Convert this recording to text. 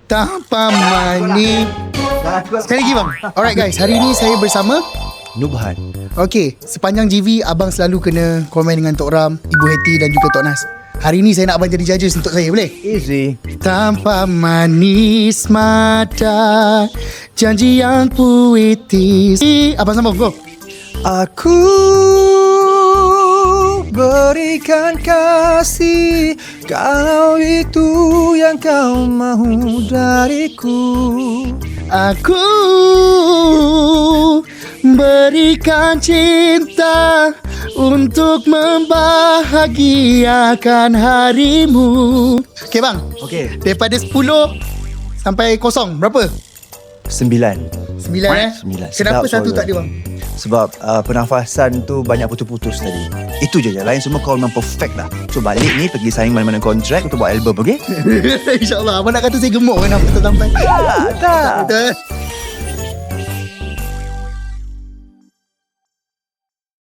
tanpa manis. Sekali lagi bang. Alright guys, hari ni saya bersama Nubhan. Okay, sepanjang GV abang selalu kena komen dengan Tok Ram, Ibu Heti dan juga Tok Nas. Hari ni saya nak abang jadi judges untuk saya, boleh? Easy. Tanpa manis mata, janji yang puitis. Abang sambung, go. Aku berikan kasih kalau itu yang kau mahu dariku. Aku berikan cinta untuk membahagiakan harimu. Okay bang. Okay. Daripada 10 sampai 0, berapa? 9. 9 eh? 9. Kenapa Sedap satu suara. tak ada bang? Sebab pernafasan tu banyak putus-putus tadi. Itu je. Lain semua kau memang perfect lah. So balik ni pergi sign mana-mana kontrak untuk buat album, okay? InsyaAllah. Abang nak kata saya gemuk kan apa tak sampai. Tak. Betul.